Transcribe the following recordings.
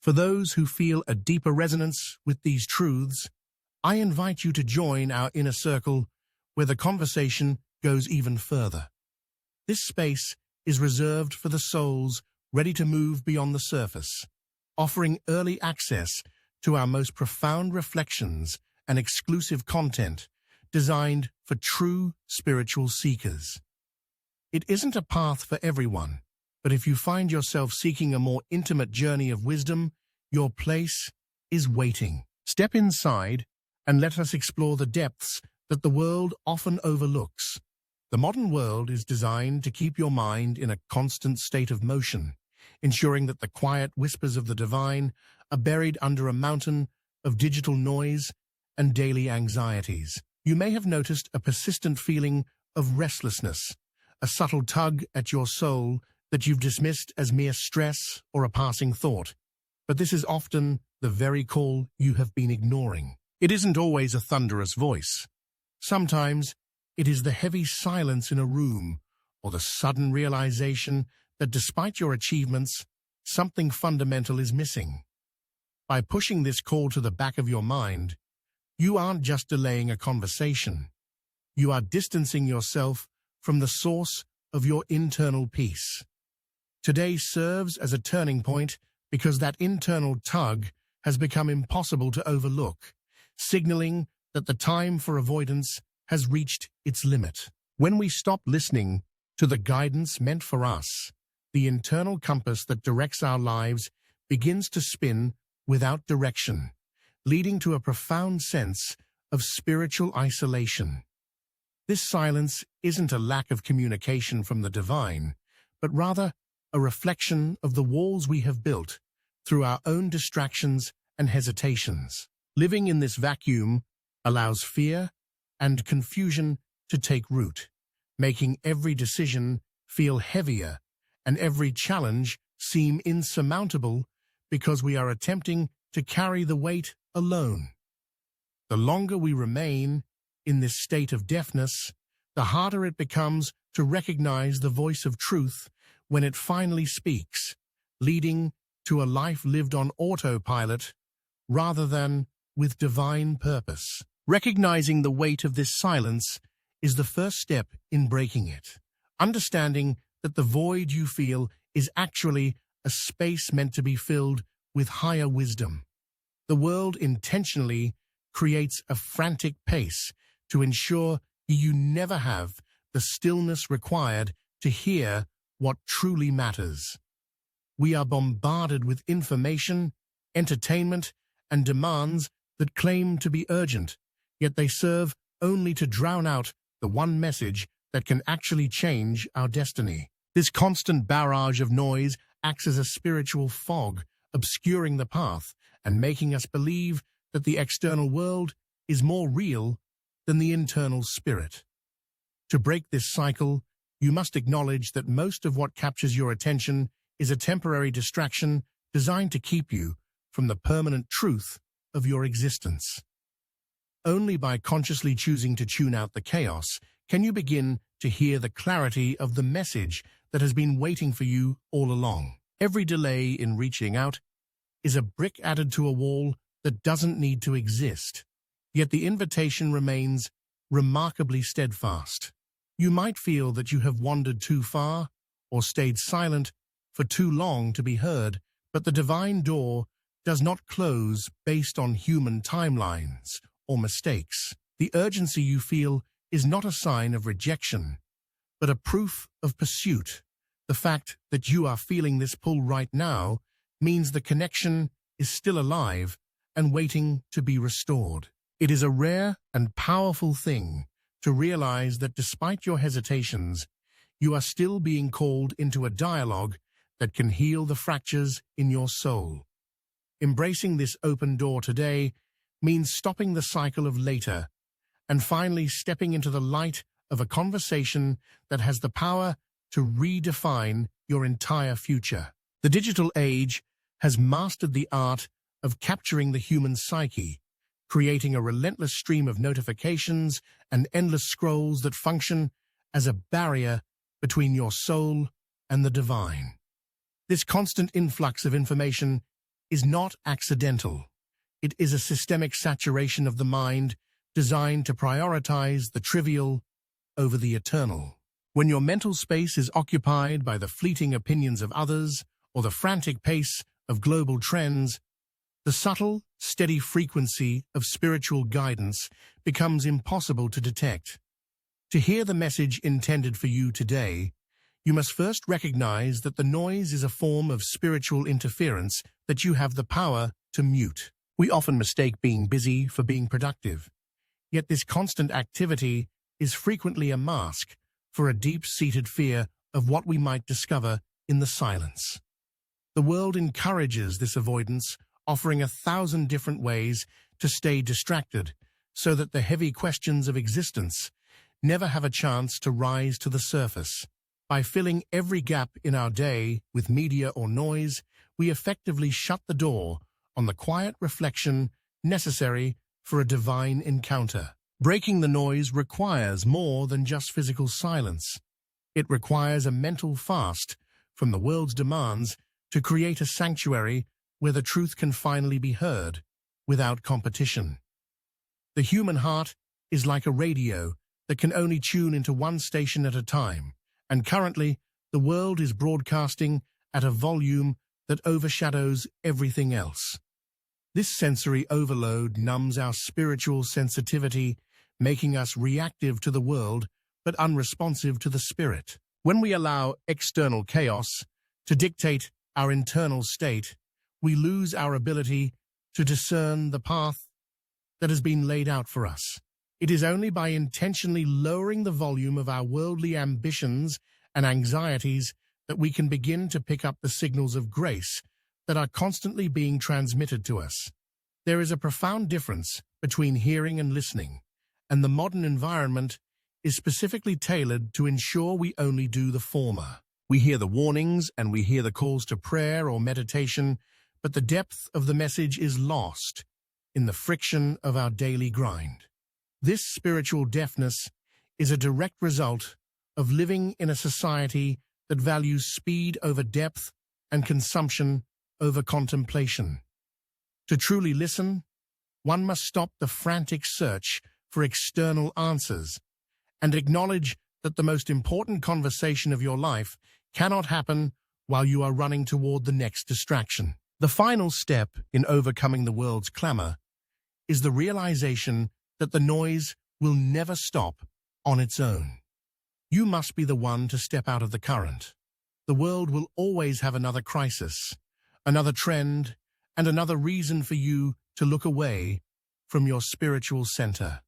For those who feel a deeper resonance with these truths, I invite you to join our inner circle where the conversation goes even further. This space is reserved for the souls ready to move beyond the surface, offering early access to our most profound reflections and exclusive content designed for true spiritual seekers. It isn't a path for everyone, but if you find yourself seeking a more intimate journey of wisdom, your place is waiting. Step inside and let us explore the depths that the world often overlooks. The modern world is designed to keep your mind in a constant state of motion, ensuring that the quiet whispers of the divine are buried under a mountain of digital noise and daily anxieties. You may have noticed a persistent feeling of restlessness, a subtle tug at your soul that you've dismissed as mere stress or a passing thought. But this is often the very call you have been ignoring. It isn't always a thunderous voice. Sometimes it is the heavy silence in a room or the sudden realization that despite your achievements, something fundamental is missing. By pushing this call to the back of your mind, you aren't just delaying a conversation. You are distancing yourself from the source of your internal peace. Today serves as a turning point because that internal tug has become impossible to overlook, signaling that the time for avoidance has reached its limit. When we stop listening to the guidance meant for us, the internal compass that directs our lives begins to spin without direction, leading to a profound sense of spiritual isolation. This silence isn't a lack of communication from the divine, but rather a reflection of the walls we have built through our own distractions and hesitations. Living in this vacuum allows fear and confusion to take root, making every decision feel heavier and every challenge seem insurmountable because we are attempting to carry the weight alone. The longer we remain in this state of deafness, the harder it becomes to recognize the voice of truth when it finally speaks, leading to a life lived on autopilot rather than with divine purpose. Recognizing the weight of this silence is the first step in breaking it. Understanding that the void you feel is actually a space meant to be filled with higher wisdom. The world intentionally creates a frantic pace to ensure you never have the stillness required to hear what truly matters. We are bombarded with information, entertainment, and demands that claim to be urgent, yet they serve only to drown out the one message that can actually change our destiny. This constant barrage of noise acts as a spiritual fog, obscuring the path and making us believe that the external world is more real than the internal spirit. To break this cycle, you must acknowledge that most of what captures your attention is a temporary distraction designed to keep you from the permanent truth of your existence. Only by consciously choosing to tune out the chaos can you begin to hear the clarity of the message that has been waiting for you all along. Every delay in reaching out is a brick added to a wall that doesn't need to exist, yet the invitation remains remarkably steadfast. You might feel that you have wandered too far or stayed silent for too long to be heard, but the divine door does not close based on human timelines or mistakes. The urgency you feel is not a sign of rejection, but a proof of pursuit. The fact that you are feeling this pull right now means the connection is still alive and waiting to be restored. It is a rare and powerful thing to realize that despite your hesitations, you are still being called into a dialogue that can heal the fractures in your soul. Embracing this open door today means stopping the cycle of later and finally stepping into the light of a conversation that has the power to redefine your entire future. The digital age has mastered the art of capturing the human psyche, creating a relentless stream of notifications and endless scrolls that function as a barrier between your soul and the divine. This constant influx of information is not accidental. It is a systemic saturation of the mind designed to prioritize the trivial over the eternal. When your mental space is occupied by the fleeting opinions of others or the frantic pace of global trends, the subtle, steady frequency of spiritual guidance becomes impossible to detect. To hear the message intended for you today, you must first recognize that the noise is a form of spiritual interference that you have the power to mute. We often mistake being busy for being productive, yet this constant activity is frequently a mask for a deep-seated fear of what we might discover in the silence. The world encourages this avoidance, offering 1,000 different ways to stay distracted, so that the heavy questions of existence never have a chance to rise to the surface. By filling every gap in our day with media or noise, we effectively shut the door on the quiet reflection necessary for a divine encounter. Breaking the noise requires more than just physical silence. It requires a mental fast from the world's demands to create a sanctuary where the truth can finally be heard without competition. The human heart is like a radio that can only tune into one station at a time, and currently the world is broadcasting at a volume that overshadows everything else. This sensory overload numbs our spiritual sensitivity, making us reactive to the world but unresponsive to the spirit. When we allow external chaos to dictate our internal state, we lose our ability to discern the path that has been laid out for us. It is only by intentionally lowering the volume of our worldly ambitions and anxieties that we can begin to pick up the signals of grace that are constantly being transmitted to us. There is a profound difference between hearing and listening, and the modern environment is specifically tailored to ensure we only do the former. We hear the warnings and we hear the calls to prayer or meditation, but the depth of the message is lost in the friction of our daily grind. This spiritual deafness is a direct result of living in a society that values speed over depth and consumption over contemplation. To truly listen, one must stop the frantic search for external answers and acknowledge that the most important conversation of your life cannot happen while you are running toward the next distraction. The final step in overcoming the world's clamor is the realization that the noise will never stop on its own. You must be the one to step out of the current. The world will always have another crisis, another trend, and another reason for you to look away from your spiritual center.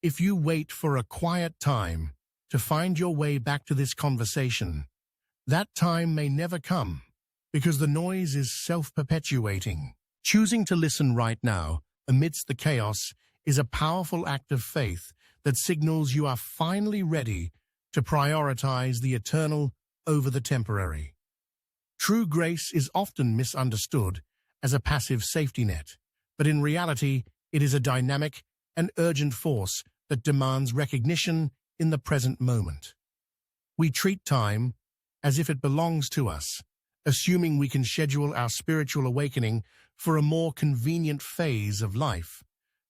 If you wait for a quiet time to find your way back to this conversation, that time may never come because the noise is self-perpetuating. Choosing to listen right now amidst the chaos is a powerful act of faith that signals you are finally ready to prioritize the eternal over the temporary. True grace is often misunderstood as a passive safety net, but in reality, it is a dynamic and urgent force that demands recognition in the present moment. We treat time as if it belongs to us, assuming we can schedule our spiritual awakening for a more convenient phase of life.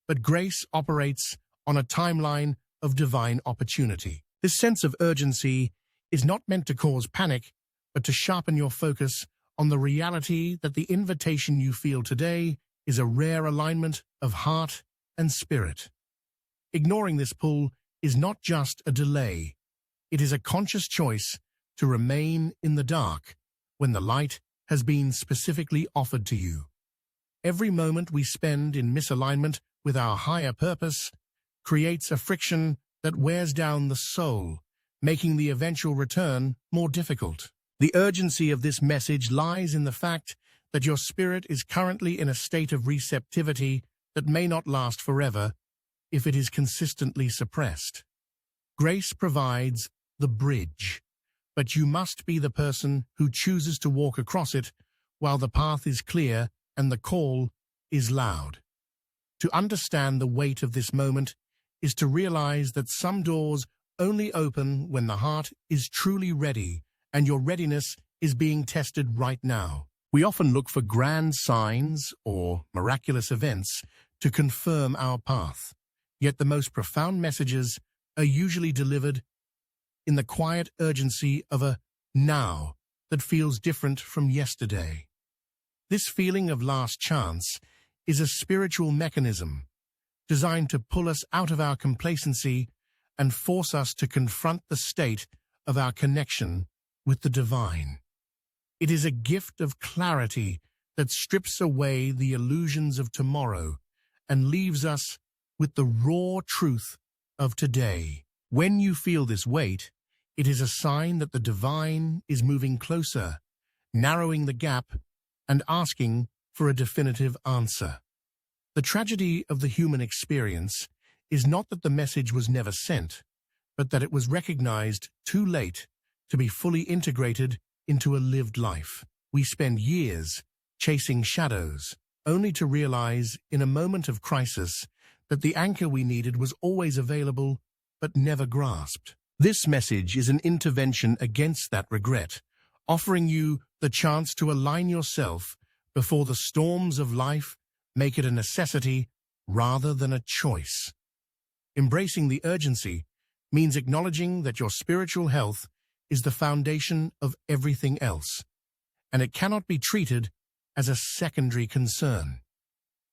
But grace operates on a timeline of divine opportunity. This sense of urgency is not meant to cause panic, but to sharpen your focus on the reality that the invitation you feel today is a rare alignment of heart and spirit. Ignoring this pull is not just a delay. It is a conscious choice to remain in the dark when the light has been specifically offered to you. Every moment we spend in misalignment with our higher purpose creates a friction that wears down the soul, making the eventual return more difficult. The urgency of this message lies in the fact that your spirit is currently in a state of receptivity that may not last forever if it is consistently suppressed. Grace provides the bridge, but you must be the person who chooses to walk across it while the path is clear and the call is loud. To understand the weight of this moment is to realize that some doors only open when the heart is truly ready, and your readiness is being tested right now. We often look for grand signs or miraculous events to confirm our path, yet the most profound messages are usually delivered in the quiet urgency of a now that feels different from yesterday. This feeling of last chance is a spiritual mechanism designed to pull us out of our complacency and force us to confront the state of our connection with the divine. It is a gift of clarity that strips away the illusions of tomorrow and leaves us with the raw truth of today. When you feel this weight, it is a sign that the divine is moving closer, narrowing the gap, and asking for a definitive answer. The tragedy of the human experience is not that the message was never sent, but that it was recognized too late to be fully integrated into a lived life. We spend years chasing shadows, only to realize in a moment of crisis that the anchor we needed was always available but never grasped. This message is an intervention against that regret, offering you the chance to align yourself before the storms of life make it a necessity rather than a choice. Embracing the urgency means acknowledging that your spiritual health is the foundation of everything else, and it cannot be treated as a secondary concern.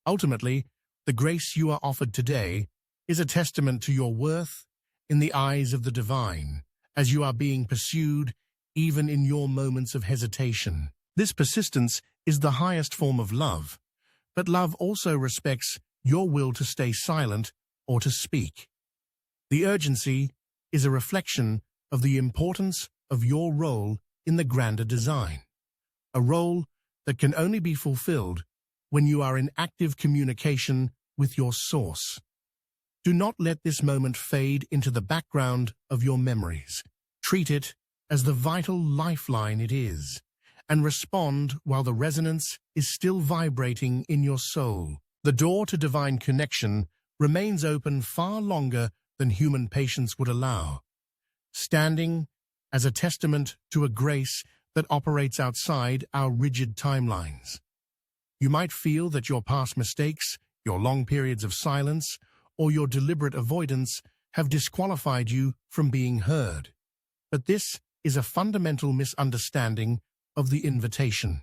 Ultimately, the grace you are offered today is a testament to your worth in the eyes of the divine, as you are being pursued even in your moments of hesitation. This persistence is the highest form of love, but love also respects your will to stay silent or to speak. The urgency is a reflection of the importance of your role in the grander design, a role that can only be fulfilled when you are in active communication with your source. Do not let this moment fade into the background of your memories. Treat it as the vital lifeline it is, and respond while the resonance is still vibrating in your soul. The door to divine connection remains open far longer than human patience would allow, standing as a testament to a grace that operates outside our rigid timelines. You might feel that your past mistakes, your long periods of silence, or your deliberate avoidance have disqualified you from being heard. But this is a fundamental misunderstanding of the invitation.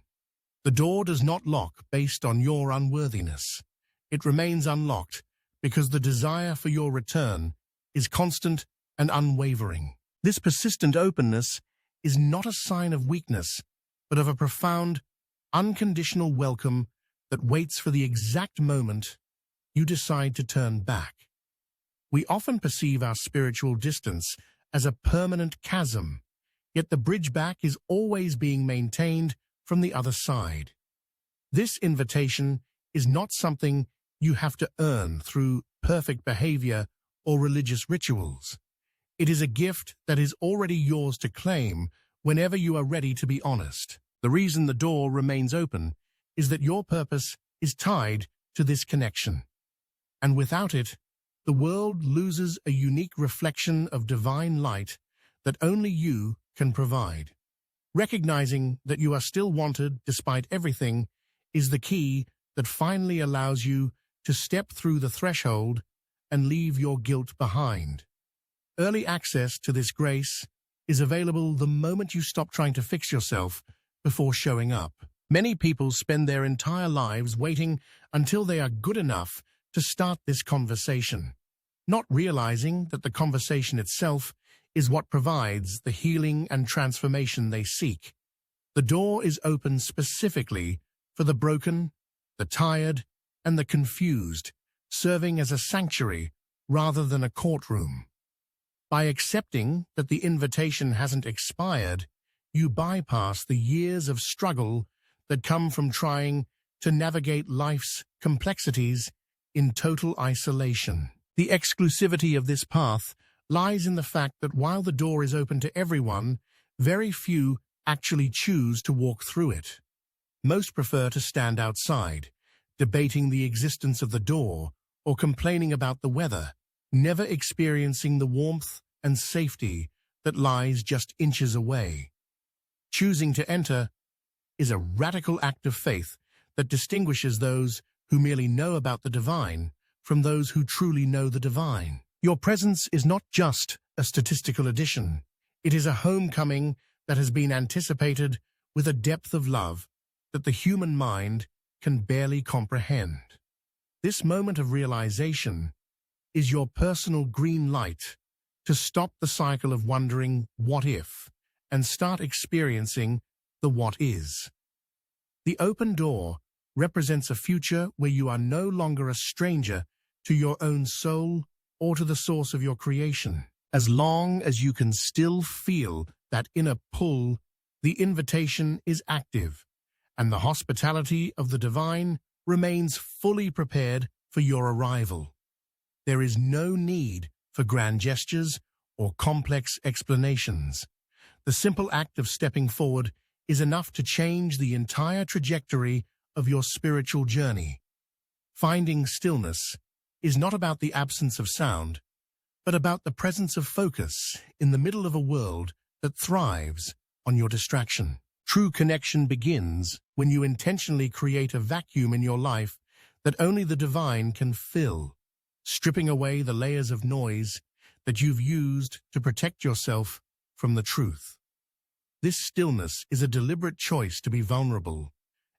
The door does not lock based on your unworthiness. It remains unlocked because the desire for your return is constant and unwavering. This persistent openness is not a sign of weakness, but of a profound, unconditional welcome that waits for the exact moment you decide to turn back. We often perceive our spiritual distance as a permanent chasm, yet the bridge back is always being maintained from the other side. This invitation is not something you have to earn through perfect behavior or religious rituals. It is a gift that is already yours to claim whenever you are ready to be honest. The reason the door remains open is that your purpose is tied to this connection. And without it, the world loses a unique reflection of divine light that only you can provide. Recognizing that you are still wanted despite everything is the key that finally allows you to step through the threshold and leave your guilt behind. Early access to this grace is available the moment you stop trying to fix yourself before showing up. Many people spend their entire lives waiting until they are good enough to start this conversation, not realizing that the conversation itself is what provides the healing and transformation they seek. The door is open specifically for the broken, the tired, and the confused, serving as a sanctuary rather than a courtroom. By accepting that the invitation hasn't expired, you bypass the years of struggle that come from trying to navigate life's complexities in total isolation. The exclusivity of this path lies in the fact that while the door is open to everyone, very few actually choose to walk through it. Most prefer to stand outside, debating the existence of the door or complaining about the weather, never experiencing the warmth and safety that lies just inches away. Choosing to enter is a radical act of faith that distinguishes those who merely know about the divine from those who truly know the divine. Your presence is not just a statistical addition. It is a homecoming that has been anticipated with a depth of love that the human mind can barely comprehend. This moment of realization is your personal green light to stop the cycle of wondering what if and start experiencing the what is. The open door represents a future where you are no longer a stranger to your own soul or to the source of your creation. As long as you can still feel that inner pull, the invitation is active, and the hospitality of the divine remains fully prepared for your arrival. There is no need for grand gestures or complex explanations. The simple act of stepping forward is enough to change the entire trajectory of your spiritual journey. Finding stillness is not about the absence of sound, but about the presence of focus in the middle of a world that thrives on your distraction. True connection begins when you intentionally create a vacuum in your life that only the divine can fill, stripping away the layers of noise that you've used to protect yourself from the truth. This stillness is a deliberate choice to be vulnerable,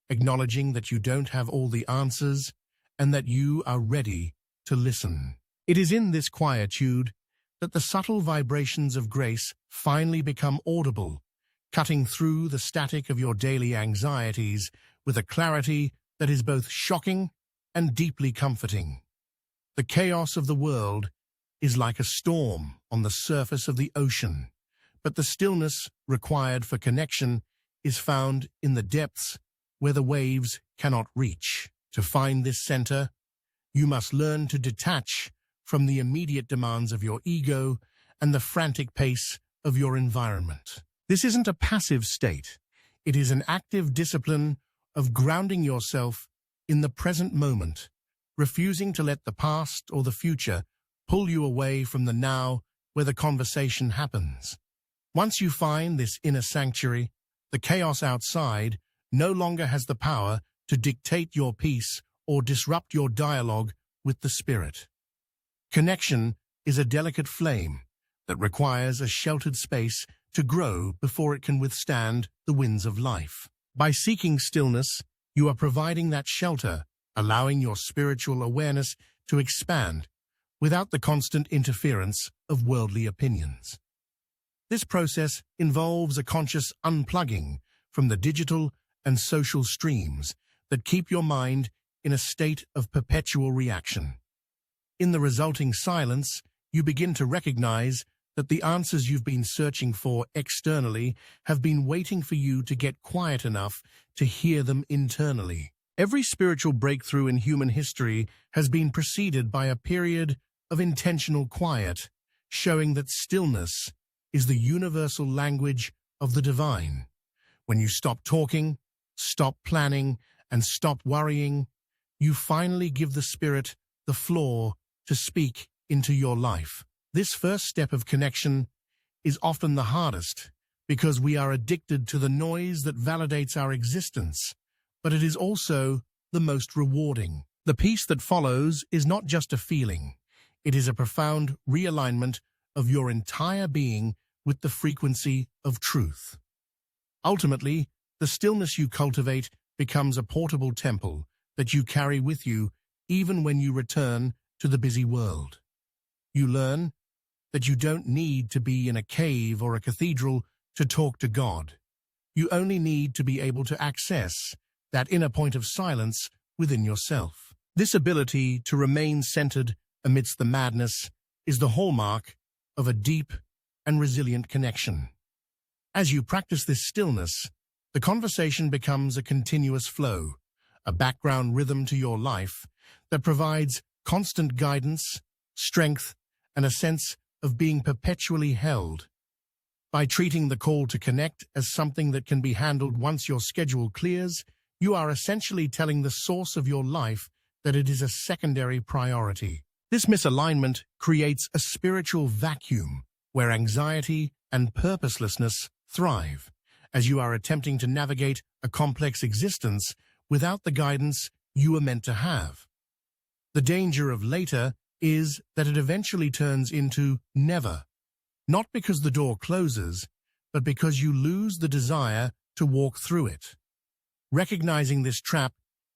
acknowledging that you don't have all the answers and that you are ready to listen. It is in this quietude that the subtle vibrations of grace finally become audible, cutting through the static of your daily anxieties with a clarity that is both shocking and deeply comforting. The chaos of the world is like a storm on the surface of the ocean, but the stillness required for connection is found in the depths where the waves cannot reach. To find this center, you must learn to detach from the immediate demands of your ego and the frantic pace of your environment. This isn't a passive state. It is an active discipline of grounding yourself in the present moment, refusing to let the past or the future pull you away from the now where the conversation happens. Once you find this inner sanctuary, the chaos outside no longer has the power to dictate your peace or disrupt your dialogue with the spirit. Connection is a delicate flame that requires a sheltered space to grow before it can withstand the winds of life. By seeking stillness, you are providing that shelter, allowing your spiritual awareness to expand without the constant interference of worldly opinions. This process involves a conscious unplugging from the digital and social streams that keep your mind in a state of perpetual reaction. In the resulting silence, you begin to recognize that the answers you've been searching for externally have been waiting for you to get quiet enough to hear them internally. Every spiritual breakthrough in human history has been preceded by a period of intentional quiet, showing that stillness is the universal language of the divine. When you stop talking, stop planning, and stop worrying, you finally give the spirit the floor to speak into your life. This first step of connection is often the hardest because we are addicted to the noise that validates our existence, but it is also the most rewarding. The peace that follows is not just a feeling. It is a profound realignment of your entire being with the frequency of truth. Ultimately, the stillness you cultivate becomes a portable temple that you carry with you even when you return to the busy world. You learn that you don't need to be in a cave or a cathedral to talk to God. You only need to be able to access that inner point of silence within yourself. This ability to remain centered amidst the madness is the hallmark of a deep and resilient connection. As you practice this stillness, the conversation becomes a continuous flow, a background rhythm to your life that provides constant guidance, strength, and a sense of being perpetually held. By treating the call to connect as something that can be handled once your schedule clears, you are essentially telling the source of your life that it is a secondary priority. This misalignment creates a spiritual vacuum where anxiety and purposelessness thrive, as you are attempting to navigate a complex existence without the guidance you were meant to have. The danger of later is that it eventually turns into never, not because the door closes, but because you lose the desire to walk through it. Recognizing this trap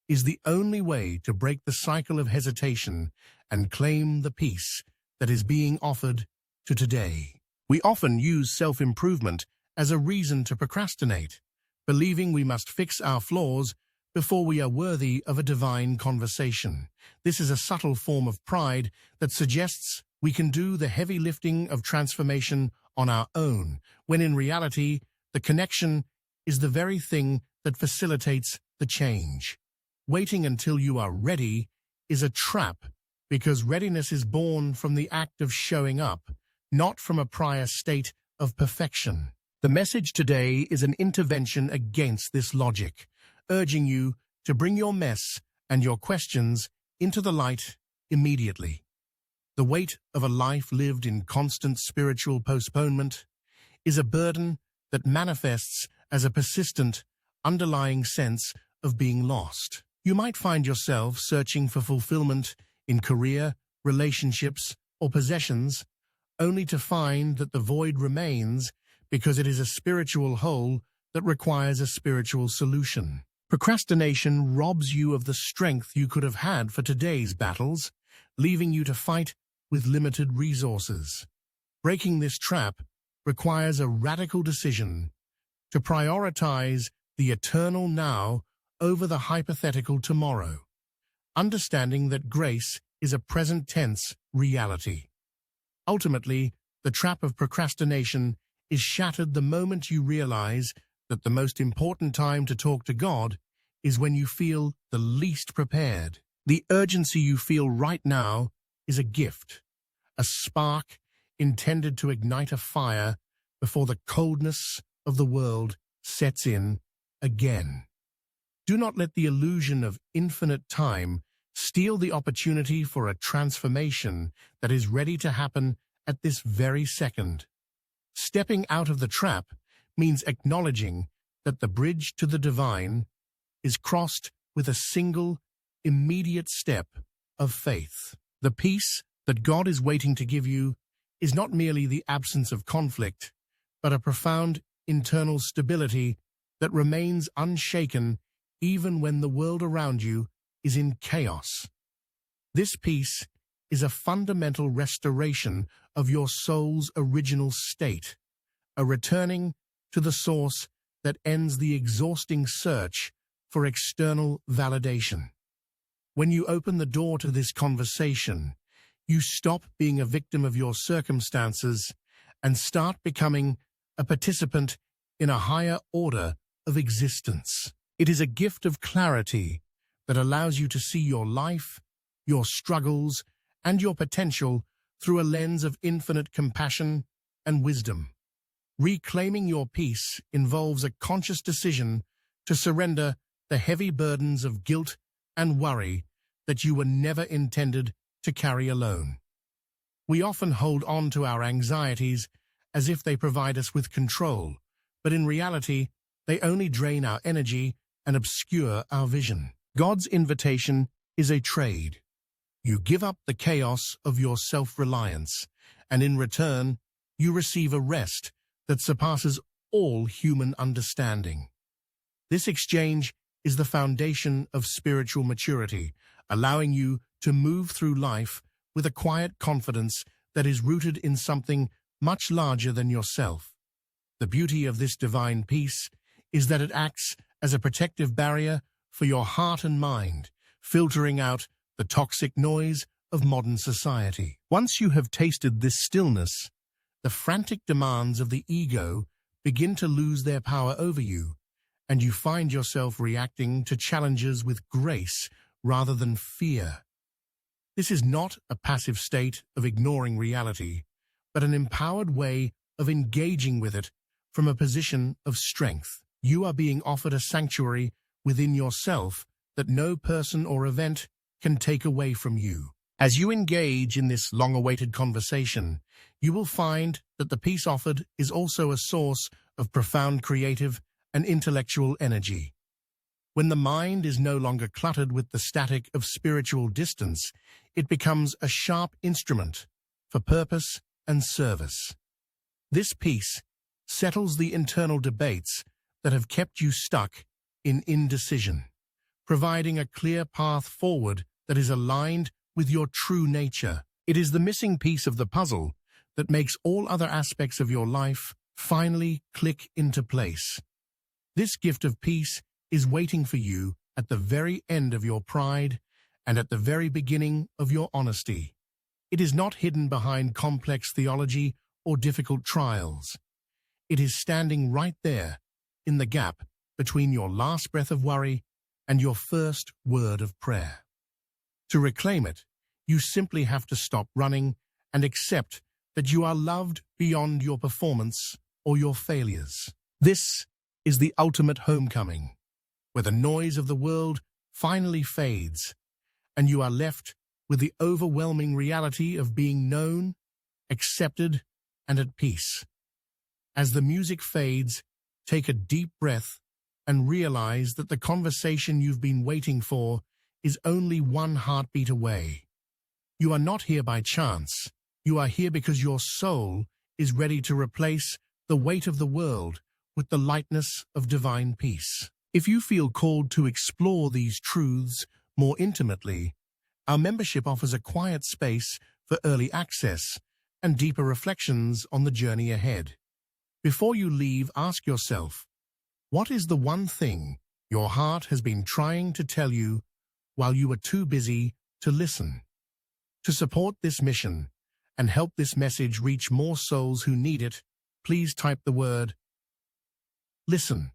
is the only way to break the cycle of hesitation and claim the peace that is being offered to today. We often use self-improvement as a reason to procrastinate, believing we must fix our flaws before we are worthy of a divine conversation. This is a subtle form of pride that suggests we can do the heavy lifting of transformation on our own, when in reality, the connection is the very thing that facilitates the change. Waiting until you are ready is a trap, because readiness is born from the act of showing up, not from a prior state of perfection. The message today is an intervention against this logic, urging you to bring your mess and your questions into the light immediately. The weight of a life lived in constant spiritual postponement is a burden that manifests as a persistent, underlying sense of being lost. You might find yourself searching for fulfillment in career, relationships, or possessions, only to find that the void remains because it is a spiritual hole that requires a spiritual solution. Procrastination robs you of the strength you could have had for today's battles, leaving you to fight with limited resources. Breaking this trap requires a radical decision to prioritize the eternal now over the hypothetical tomorrow, understanding that grace is a present tense reality. Ultimately, the trap of procrastination is shattered the moment you realize that the most important time to talk to God is when you feel the least prepared. The urgency you feel right now is a gift, a spark intended to ignite a fire before the coldness of the world sets in again. Do not let the illusion of infinite time steal the opportunity for a transformation that is ready to happen at this very second. Stepping out of the trap means acknowledging that the bridge to the divine is crossed with a single, immediate step of faith. The peace that God is waiting to give you is not merely the absence of conflict, but a profound internal stability that remains unshaken even when the world around you is in chaos. This peace is a fundamental restoration of your soul's original state, a returning to the source that ends the exhausting search for external validation. When you open the door to this conversation, you stop being a victim of your circumstances and start becoming a participant in a higher order of existence. It is a gift of clarity that allows you to see your life, your struggles, and your potential through a lens of infinite compassion and wisdom. Reclaiming your peace involves a conscious decision to surrender the heavy burdens of guilt and worry that you were never intended to carry alone. We often hold on to our anxieties as if they provide us with control, but in reality, they only drain our energy and obscure our vision. God's invitation is a trade. You give up the chaos of your self-reliance, and in return, you receive a rest that surpasses all human understanding. This exchange is the foundation of spiritual maturity, allowing you to move through life with a quiet confidence that is rooted in something much larger than yourself. The beauty of this divine peace is that it acts as a protective barrier for your heart and mind, filtering out the toxic noise of modern society. Once you have tasted this stillness, the frantic demands of the ego begin to lose their power over you, and you find yourself reacting to challenges with grace rather than fear. This is not a passive state of ignoring reality, but an empowered way of engaging with it from a position of strength. You are being offered a sanctuary within yourself that no person or event can take away from you. As you engage in this long-awaited conversation, you will find that the peace offered is also a source of profound creative and intellectual energy. When the mind is no longer cluttered with the static of spiritual distance, it becomes a sharp instrument for purpose and service. This peace settles the internal debates that have kept you stuck in indecision, providing a clear path forward that is aligned with your true nature. It is the missing piece of the puzzle that makes all other aspects of your life finally click into place. This gift of peace is waiting for you at the very end of your pride and at the very beginning of your honesty. It is not hidden behind complex theology or difficult trials. It is standing right there, in the gap between your last breath of worry and your first word of prayer. To reclaim it, you simply have to stop running and accept that you are loved beyond your performance or your failures. This is the ultimate homecoming, where the noise of the world finally fades, and you are left with the overwhelming reality of being known, accepted, and at peace. As the music fades, take a deep breath and realize that the conversation you've been waiting for is only one heartbeat away. You are not here by chance. You are here because your soul is ready to replace the weight of the world with the lightness of divine peace. If you feel called to explore these truths more intimately, our membership offers a quiet space for early access and deeper reflections on the journey ahead. Before you leave, ask yourself, what is the one thing your heart has been trying to tell you while you were too busy to listen? To support this mission and help this message reach more souls who need it, please type the word "listen"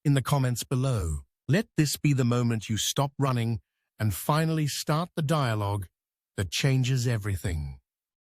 in the comments below. Let this be the moment you stop running and finally start the dialogue that changes everything.